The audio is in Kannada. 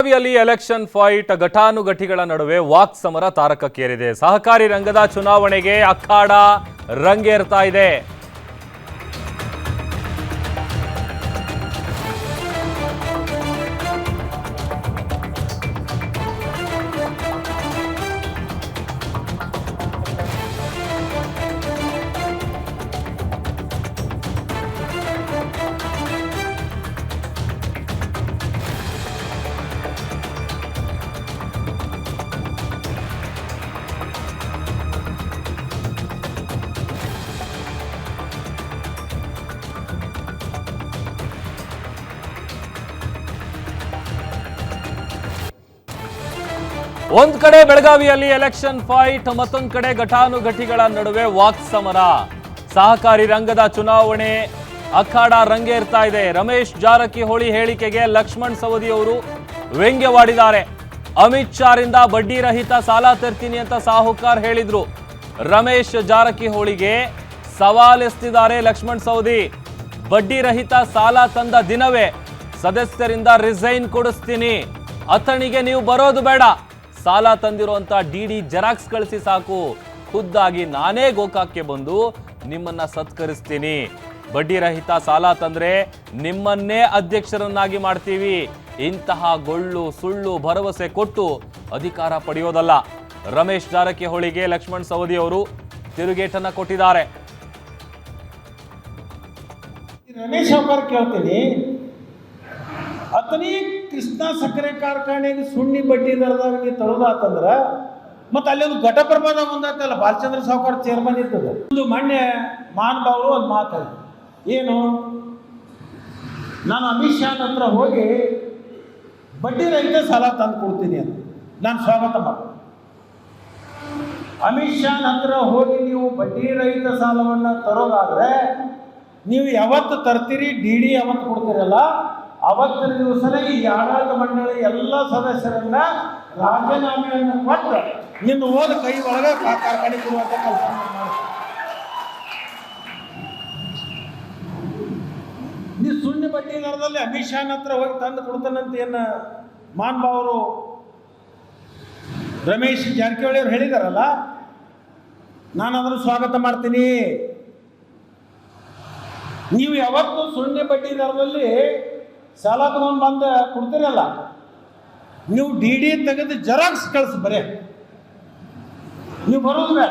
ಬೆಳಗಾವಿಯಲ್ಲಿ ಎಲೆಕ್ಷನ್ ಫೈಟ್ ಘಟಾನುಘಟಿಗಳ ನಡುವೆ ವಾಕ್ ಸಮರ ತಾರಕಕ್ಕೇರಿದೆ. ಸಹಕಾರಿ ರಂಗದ ಚುನಾವಣೆಗೆ ಅಖಾಡ ರಂಗೇರ್ತಾ ಇದೆ. ಒಂದ್ ಕಡೆ ಬೆಳಗಾವಿಯಲ್ಲಿ ಎಲೆಕ್ಷನ್ ಫೈಟ್, ಮತ್ತೊಂದ್ ಕಡೆ ಘಟಾನುಘಟಿಗಳ ನಡುವೆ ವಾಕ್ ಸಮರ. ಸಹಕಾರಿ ರಂಗದ ಚುನಾವಣೆ ಅಖಾಡ ರಂಗೇರ್ತಾ ಇದೆ. ರಮೇಶ್ ಜಾರಕಿಹೊಳಿ ಹೇಳಿಕೆಗೆ ಲಕ್ಷ್ಮಣ್ ಸವದಿ ಅವರು ವ್ಯಂಗ್ಯವಾಡಿದ್ದಾರೆ. ಅಮಿತ್ ಶಾರಿಂದ ಬಡ್ಡಿ ರಹಿತ ಸಾಲ ತರ್ತೀನಿ ಅಂತ ಸಾಹುಕಾರ್ ಹೇಳಿದ್ರು. ರಮೇಶ್ ಜಾರಕಿಹೊಳಿಗೆ ಸವಾಲೆಸ್ತಿದ್ದಾರೆ ಲಕ್ಷ್ಮಣ್ ಸವದಿ. ಬಡ್ಡಿ ರಹಿತ ಸಾಲ ತಂದ ದಿನವೇ ಸದಸ್ಯರಿಂದ ರಿಸೈನ್ ಕೊಡಿಸ್ತೀನಿ, ಅಥಣಿಗೆ ನೀವು ಬರೋದು ಬೇಡ, ಸಾಲ ತಂದಿರುವಂತ ಡಿಡಿ ಜೆರಾಕ್ಸ್ ಕಳಿಸಿ ಸಾಕು, ಖುದ್ದಾಗಿ ನಾನೇ ಗೋಕಾಕ್ಗೆ ಬಂದು ನಿಮ್ಮನ್ನ ಸತ್ಕರಿಸ್ತೀನಿ. ಬಡ್ಡಿ ರಹಿತ ಸಾಲ ತಂದ್ರೆ ನಿಮ್ಮನ್ನೇ ಅಧ್ಯಕ್ಷರನ್ನಾಗಿ ಮಾಡ್ತೀವಿ. ಇಂತಹ ಗೊಳ್ಳು ಸುಳ್ಳು ಭರವಸೆ ಕೊಟ್ಟು ಅಧಿಕಾರ ಪಡೆಯೋದಲ್ಲ. ರಮೇಶ್ ಜಾರಕಿಹೊಳಿಗೆ ಲಕ್ಷ್ಮಣ್ ಸವದಿ ಅವರು ತಿರುಗೇಟನ್ನ ಕೊಟ್ಟಿದ್ದಾರೆ. ರಮೇಶ್ ಅವರ ಕೇಳ್ತೀನಿ, ಅಥಣಿ ಕೃಷ್ಣ ಸಕ್ಕರೆ ಕಾರ್ಖಾನೆಗೆ ಸುಣ್ಣಿ ಬಡ್ಡಿ ದರದಾಗ ತರೋದಾತಂದ್ರೆ ಮತ್ತೆ ಅಲ್ಲಿ ಒಂದು ಘಟಪ್ರಭಾದ ಮುಂದಾತಲ್ಲ, ಬಾಲಚಂದ್ರ ಸಾವುಕಾರ ಚೇರ್ಮನ್ ಇರ್ತದೆ. ಒಂದು ಮೊನ್ನೆ ಮಾನಭಾವರು ಒಂದು ಮಾತು, ಏನು ನಾನು ಅಮಿತ್ ಶಾ ಹತ್ರ ಹೋಗಿ ಬಡ್ಡಿ ರಹಿತ ಸಾಲ ತಂದು ಕೊಡ್ತೀನಿ ಅಂತ ನಾನು ಸ್ವಾಗತ ಮಾಡಿ. ಅಮಿತ್ ಶಾ ಹತ್ರ ಹೋಗಿ ನೀವು ಬಡ್ಡಿ ರಹಿತ ಸಾಲವನ್ನು ತರೋದಾದ್ರೆ ನೀವು ಯಾವತ್ತು ತರ್ತೀರಿ, ಡಿ ಡಿ ಯಾವತ್ತು ಕೊಡ್ತೀರಲ್ಲ, ಅವತ್ತಿನ ದಿವಸನೇ ಈ ಆಡಳಿತ ಮಂಡಳಿ ಎಲ್ಲ ಸದಸ್ಯರನ್ನ ರಾಜೀನಾಮೆಯನ್ನು ಕೊಟ್ಟು ನಿನ್ನ ಹೋದ ಕೈ ಒಳಗೆ ಕಾರ್ಖಾನೆ ಕೊಡುವಂಥ ಕೆಲಸ ಮಾಡಿ. ನೀವು ಸುಳ್ಳು ಬಡ್ಡಿ ದರದಲ್ಲಿ ಅಮಿತ್ ಶಾ ಹತ್ರ ಹೋಗಿ ತಂದು ಕೊಡ್ತಾನಂತ ಏನು ಮಾನ್ಭಾವರು ರಮೇಶ್ ಜಾರಕಿಹೊಳಿ ಅವರು ಹೇಳಿದಾರಲ್ಲ, ನಾನು ಅದನ್ನು ಸ್ವಾಗತ ಮಾಡ್ತೀನಿ. ನೀವು ಯಾವತ್ತು ಸುಳ್ಳು ಬಡ್ಡಿ ದರದಲ್ಲಿ ಸಾಲ ತಗೊಂಡು ಬಂದು ಕೊಡ್ತೀರಲ್ಲ, ನೀವು ಡಿ ಡಿ ತೆಗೆದು ಜೆರಾಕ್ಸ್ ಕಳಿಸಿ ಬರೇ, ನೀವು ಬರೋದು ಬೇಡ.